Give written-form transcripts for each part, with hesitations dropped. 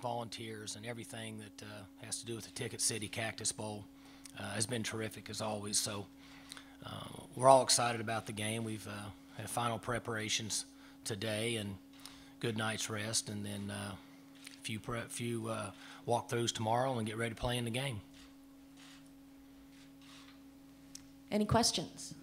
volunteers, and everything that has to do with the Ticket City Cactus Bowl has been terrific as always. So we're all excited about the game. We've had final preparations today and good night's rest, and then a few walkthroughs tomorrow and get ready to play in the game. Any questions?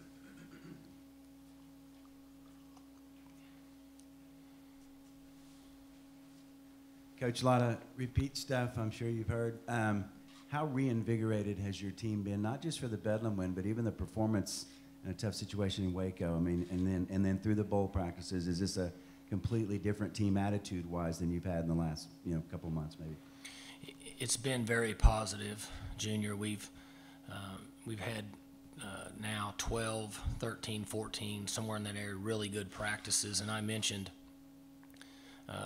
Coach, a lot of repeat stuff I'm sure you've heard. How reinvigorated has your team been, not just for the Bedlam win, but even the performance in a tough situation in Waco? I mean, and then through the bowl practices, is this a completely different team attitude-wise than you've had in the last couple of months, maybe? It's been very positive, Junior. We've had now 12, 13, 14, somewhere in that area, really good practices. And I mentioned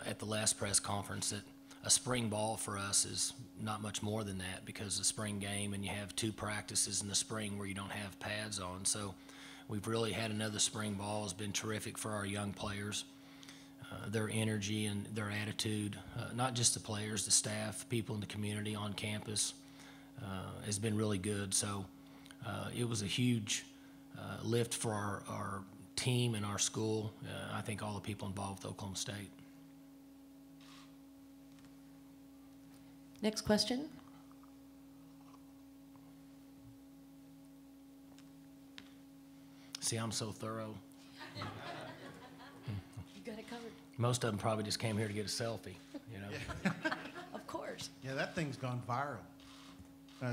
at the last press conference that a spring ball for us is not much more than that, because the spring game, and you have 2 practices in the spring where you don't have pads on. So we've really had another spring ball. Has been terrific for our young players. Their energy and their attitude, not just the players, the staff, people in the community on campus, has been really good. So it was a huge lift for our team and our school. I think all the people involved with Oklahoma State. Next question. See, I'm so thorough. You got it covered. Most of them probably just came here to get a selfie, you know. Yeah. Of course. Yeah, that thing's gone viral.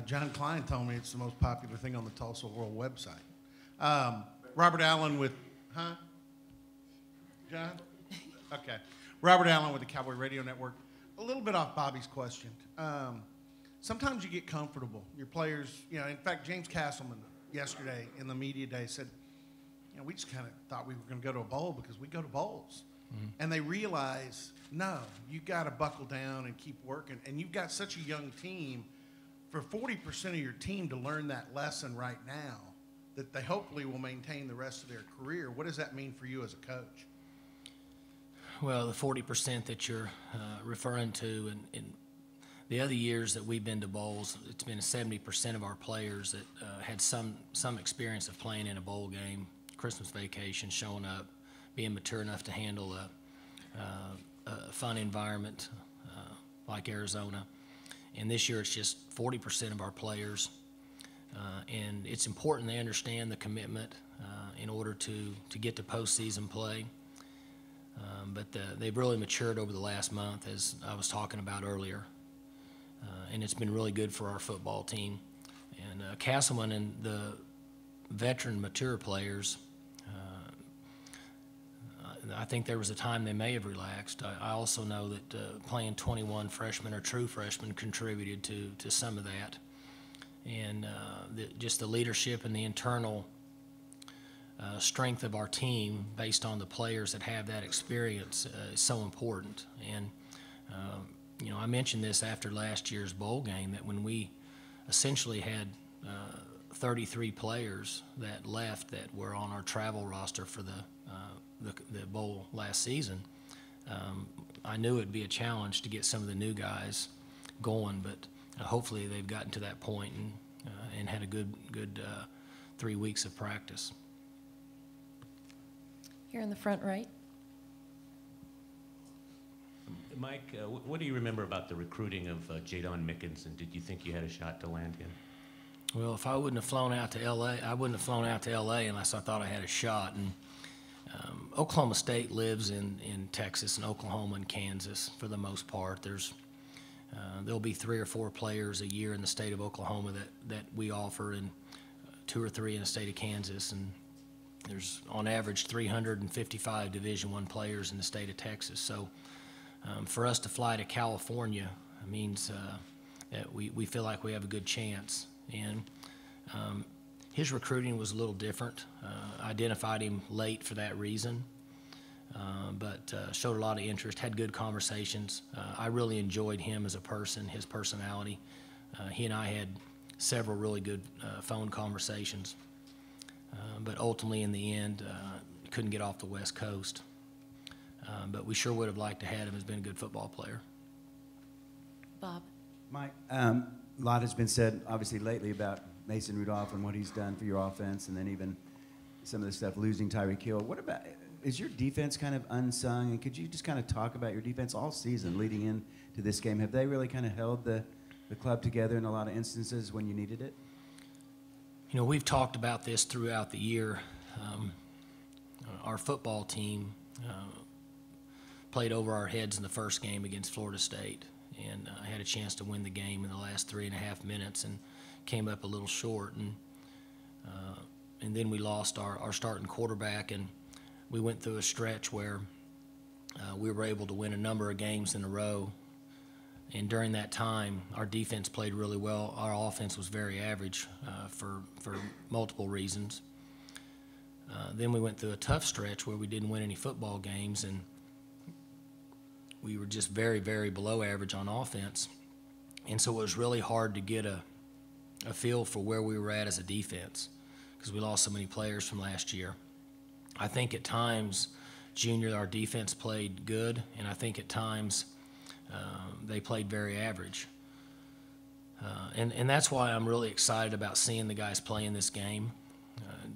John Klein told me it's the most popular thing on the Tulsa World website. Robert Allen with, huh? John? Okay. Robert Allen with the Cowboy Radio Network. A little bit off Bobby's question. Sometimes you get comfortable. Your players, in fact, James Castleman yesterday in the media day said, we just kind of thought we were going to go to a bowl because we go to bowls. Mm-hmm. And they realize, no, you got to buckle down and keep working. And you've got such a young team. For 40% of your team to learn that lesson right now, that they hopefully will maintain the rest of their career, what does that mean for you as a coach? Well, the 40% that you're referring to, and the other years that we've been to bowls, it's been 70% of our players that had some experience of playing in a bowl game, Christmas vacation, showing up, being mature enough to handle a fun environment like Arizona. And this year it's just 40% of our players. And it's important they understand the commitment in order to get to postseason play. But they've really matured over the last month, as I was talking about earlier. And it's been really good for our football team. And Castleman and the veteran mature players, I think there was a time they may have relaxed. I also know that playing 21 freshmen or true freshmen contributed to some of that. And just the leadership and the internal strength of our team based on the players that have that experience is so important. And, I mentioned this after last year's bowl game, that when we essentially had 33 players that left that were on our travel roster for the bowl last season, I knew it would be a challenge to get some of the new guys going, but hopefully they've gotten to that point and had a good 3 weeks of practice. Here in the front right. Mike, what do you remember about the recruiting of Jadon Mickens, and did you think you had a shot to land him? Well, if I wouldn't have flown out to L.A., I wouldn't have flown out to L.A. unless I thought I had a shot. And Oklahoma State lives in Texas and Oklahoma and Kansas for the most part. There'll be 3 or 4 players a year in the state of Oklahoma that we offer, and 2 or 3 in the state of Kansas. And there's on average 355 Division I players in the state of Texas. So for us to fly to California means that we feel like we have a good chance. And his recruiting was a little different. Identified him late for that reason, but showed a lot of interest, had good conversations. I really enjoyed him as a person, his personality. He and I had several really good phone conversations, but ultimately in the end couldn't get off the West Coast. But we sure would have liked to have him. He's been a good football player. Bob? Mike, a lot has been said, obviously, lately about Mason Rudolph and what he's done for your offense, and then even some of the stuff, losing Tyreek Hill. What about, is your defense kind of unsung? And could you just kind of talk about your defense all season leading into this game? Have they really kind of held the club together in a lot of instances when you needed it? You know, we've talked about this throughout the year. Our football team played over our heads in the first game against Florida State, and I had a chance to win the game in the last 3.5 minutes and came up a little short. And then we lost our starting quarterback, and we went through a stretch where we were able to win a number of games in a row. And during that time, our defense played really well. Our offense was very average for multiple reasons. Then we went through a tough stretch where we didn't win any football games, and we were just very, very below average on offense. And so it was really hard to get a feel for where we were at as a defense because we lost so many players from last year. I think at times, Junior, our defense played good, and I think at times they played very average. And that's why I'm really excited about seeing the guys play in this game,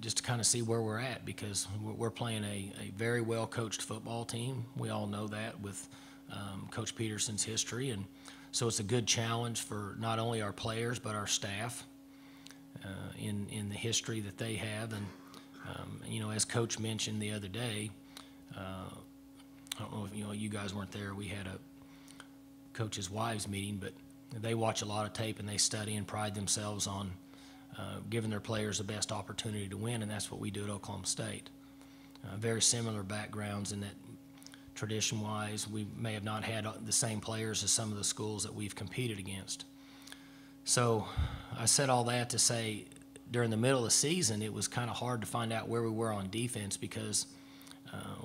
just to kind of see where we're at, because we're playing a very well-coached football team. We all know that with Coach Peterson's history, and so it's a good challenge for not only our players but our staff in the history that they have. And you know, as Coach mentioned the other day, I don't know if you guys weren't there. We had a coaches' wives meeting, but they watch a lot of tape and they study and pride themselves on giving their players the best opportunity to win, and that's what we do at Oklahoma State. Very similar backgrounds in that tradition-wise, we may have not had the same players as some of the schools that we've competed against. So I said all that to say during the middle of the season, it was kind of hard to find out where we were on defense because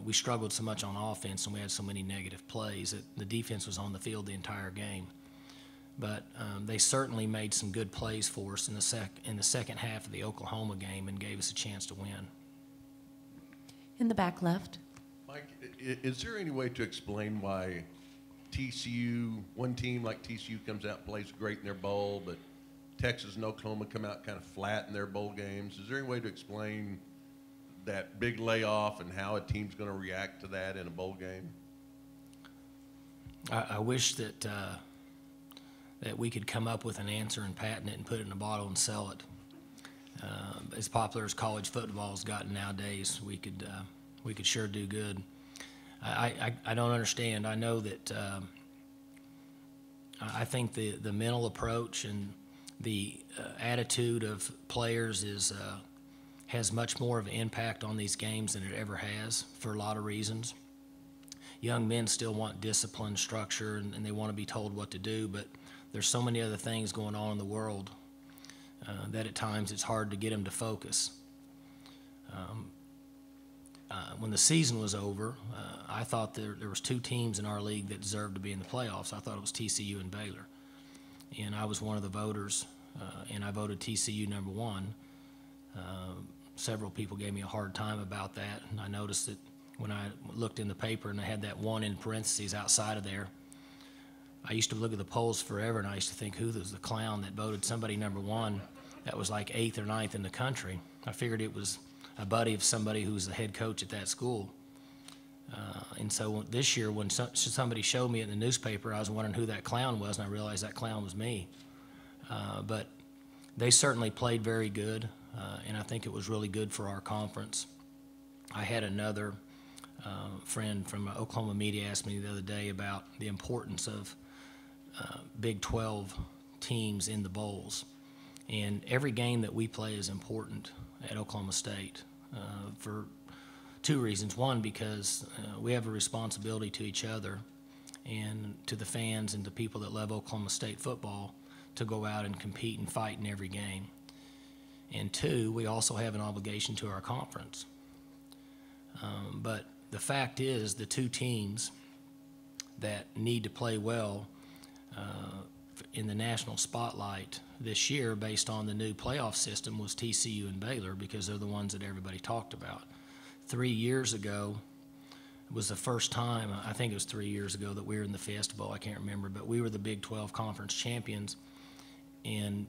we struggled so much on offense and we had so many negative plays that the defense was on the field the entire game. But they certainly made some good plays for us in the second half of the Oklahoma game and gave us a chance to win. In the back left. Mike, is there any way to explain why TCU, one team like TCU comes out and plays great in their bowl, but Texas and Oklahoma come out kind of flat in their bowl games? Is there any way to explain that big layoff and how a team's going to react to that in a bowl game? I wish that that we could come up with an answer and patent it and put it in a bottle and sell it. As popular as college football has gotten nowadays, we could sure do good. I don't understand. I know that I think the mental approach and the attitude of players has much more of an impact on these games than it ever has for a lot of reasons. Young men still want discipline, structure, and they want to be told what to do, but there's so many other things going on in the world that at times it's hard to get them to focus. When the season was over, I thought there was two teams in our league that deserved to be in the playoffs. I thought it was TCU and Baylor. And I was one of the voters, and I voted TCU number one. Several people gave me a hard time about that, and I noticed that when I looked in the paper and I had that one in parentheses outside of there, I used to look at the polls forever, and I used to think, who was the clown that voted somebody number one that was like 8th or 9th in the country? I figured it was a buddy of somebody who was the head coach at that school. And so this year, when somebody showed me in the newspaper, I was wondering who that clown was, and I realized that clown was me. But they certainly played very good, and I think it was really good for our conference. I had another friend from Oklahoma media ask me the other day about the importance of Big 12 teams in the bowls. And every game that we play is important at Oklahoma State for two reasons. One, because we have a responsibility to each other and to the fans and to people that love Oklahoma State football to go out and compete and fight in every game. And two, we also have an obligation to our conference. But the fact is, the two teams that need to play well in the national spotlight this year based on the new playoff system was TCU and Baylor, because they're the ones that everybody talked about. 3 years ago, it was the first time, I think it was 3 years ago, that we were in the Fiesta Bowl. I can't remember, but we were the Big 12 Conference champions. And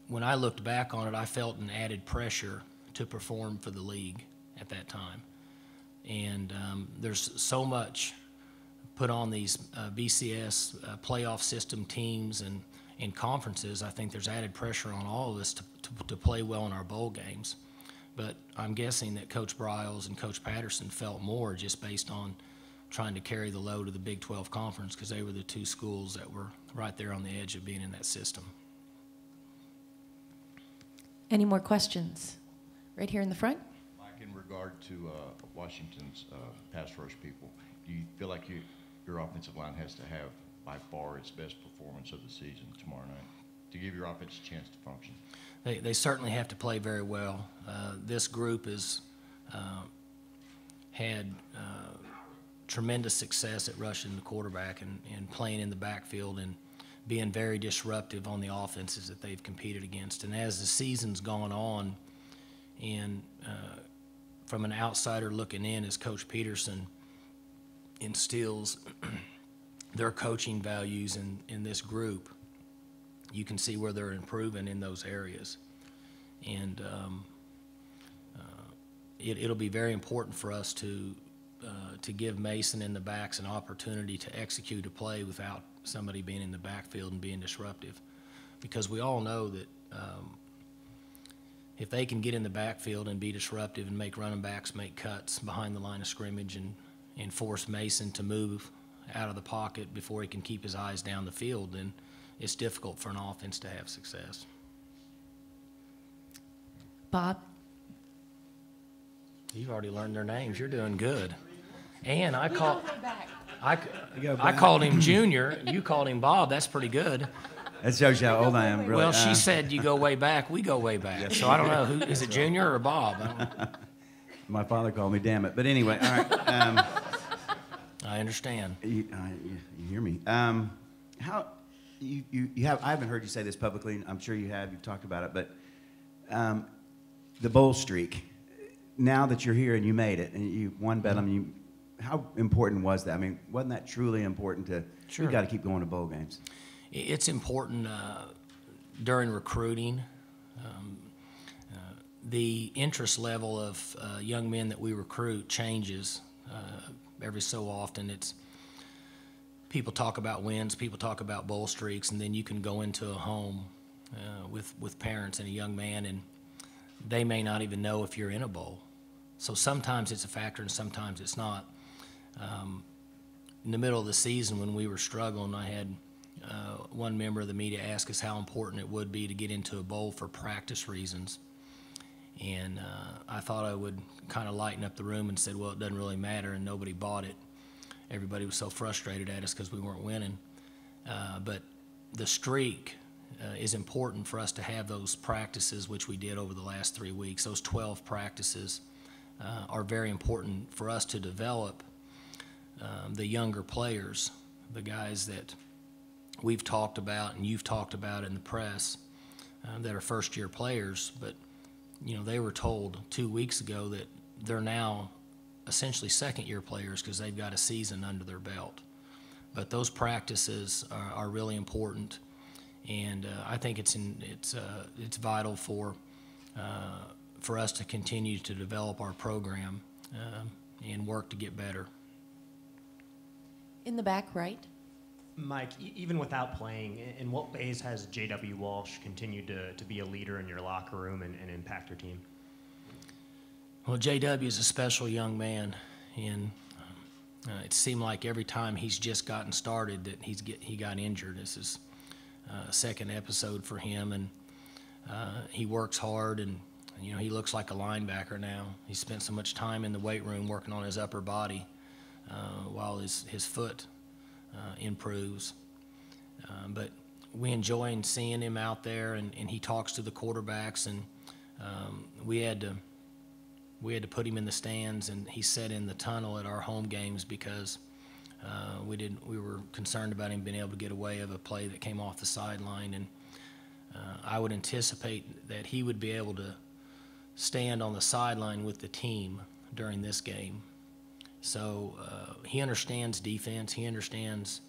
when I looked back on it, I felt an added pressure to perform for the league at that time. And there's so much put on these BCS playoff system teams and in conferences. I think there's added pressure on all of us to play well in our bowl games. But I'm guessing that Coach Briles and Coach Patterson felt more just based on trying to carry the load of the Big 12 Conference, because they were the two schools that were right there on the edge of being in that system. Any more questions? Right here in the front. Mike, in regard to Washington's pass rush people, do you feel like your offensive line has to have by far its best performance of the season tomorrow night to give your offense a chance to function? They certainly have to play very well. This group has had tremendous success at rushing the quarterback and playing in the backfield and being very disruptive on the offenses that they've competed against. And as the season's gone on, and from an outsider looking in, as Coach Peterson instills their coaching values in this group, you can see where they're improving in those areas. And it'll be very important for us to give Mason and the backs an opportunity to execute a play without somebody being in the backfield and being disruptive. Because we all know that if they can get in the backfield and be disruptive and make running backs make cuts behind the line of scrimmage and force Mason to move out of the pocket before he can keep his eyes down the field, then it's difficult for an offense to have success. Bob? You've already learned their names. You're doing good. And I called him Junior. You called him Bob. That's pretty good. That shows you how old I am, really. Well, she said you go way back. We go way back. So I don't know. Who is it, Junior or Bob? My father called me, damn it. But anyway, all right. I understand. You hear me. How you have? I haven't heard you say this publicly. I'm sure you have. You've talked about it. But the bowl streak. Now that you're here and you made it and you won Bedlam, how important was that? I mean, wasn't that truly important to? Sure. You got to keep going to bowl games. It's important during recruiting. The interest level of young men that we recruit changes every so often. It's people talk about wins, people talk about bowl streaks, and then you can go into a home with parents and a young man, and they may not even know if you're in a bowl. So sometimes it's a factor and sometimes it's not. In the middle of the season when we were struggling, I had one member of the media ask us how important it would be to get into a bowl for practice reasons. And I thought I would kind of lighten up the room and said, well, it doesn't really matter, and nobody bought it. Everybody was so frustrated at us because we weren't winning. But the streak is important for us to have those practices, which we did over the last 3 weeks. Those 12 practices are very important for us to develop the younger players, the guys that we've talked about and you've talked about in the press that are first-year players. But, you know, they were told 2 weeks ago that they're now essentially second-year players because they've got a season under their belt. But those practices are really important, and I think it's vital for us to continue to develop our program and work to get better. In the back right. Mike, even without playing, in what ways has J.W. Walsh continued to be a leader in your locker room and impact your team? Well, J.W. is a special young man, and it seemed like every time he's just gotten started that he got injured. This is a second episode for him, and he works hard, and you know, he looks like a linebacker now. He spent so much time in the weight room working on his upper body while his foot improves. But we enjoy seeing him out there, and he talks to the quarterbacks, and we had to put him in the stands, and he sat in the tunnel at our home games because we were concerned about him being able to get away of a play that came off the sideline, and I would anticipate that he would be able to stand on the sideline with the team during this game So he understands defense, he understands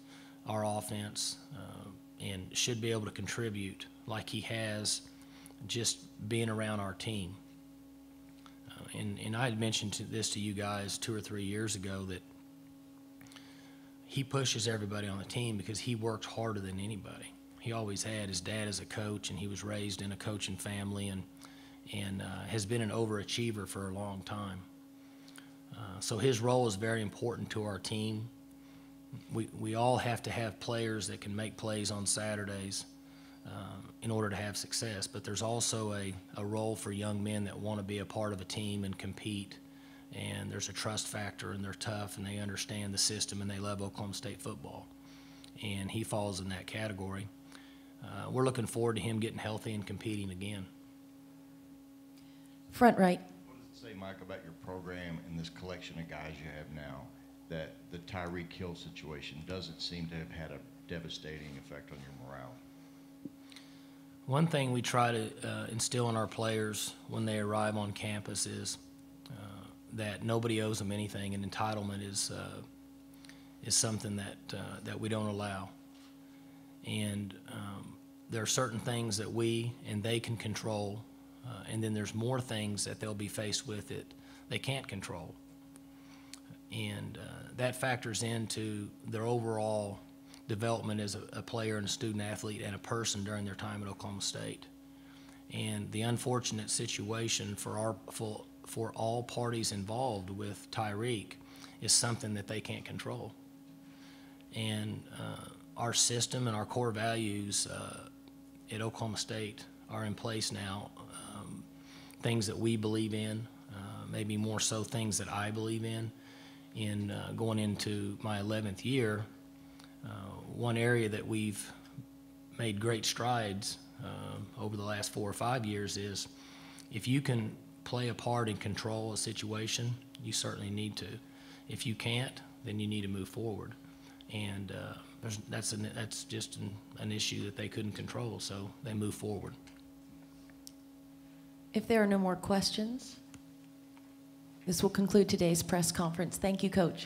our offense, and should be able to contribute like he has just being around our team. And I had mentioned this to you guys 2 or 3 years ago that he pushes everybody on the team because he works harder than anybody. He always had. His dad is a coach, and he was raised in a coaching family, and has been an overachiever for a long time. So his role is very important to our team. We all have to have players that can make plays on Saturdays in order to have success, but there's also a role for young men that want to be a part of a team and compete, and there's a trust factor, and they're tough, and they understand the system, and they love Oklahoma State football, and he falls in that category. We're looking forward to him getting healthy and competing again. Front right. What does it say, Mike, about your program and this collection of guys you have now, that the Tyreek Hill situation doesn't seem to have had a devastating effect on your morale? One thing we try to instill in our players when they arrive on campus is that nobody owes them anything, and entitlement is something that we don't allow. And there are certain things that we and they can control, and then there's more things that they'll be faced with that they can't control. And that factors into their overall development as a player and a student athlete and a person during their time at Oklahoma State. And the unfortunate situation for all parties involved with Tyreek is something that they can't control. And our system and our core values at Oklahoma State are in place now, things that we believe in, maybe more so things that I believe in going into my 11th year. One area that we've made great strides over the last 4 or 5 years is if you can play a part and control a situation, you certainly need to. If you can't, then you need to move forward. And that's just an issue that they couldn't control, so they move forward. If there are no more questions, this will conclude today's press conference. Thank you, Coach.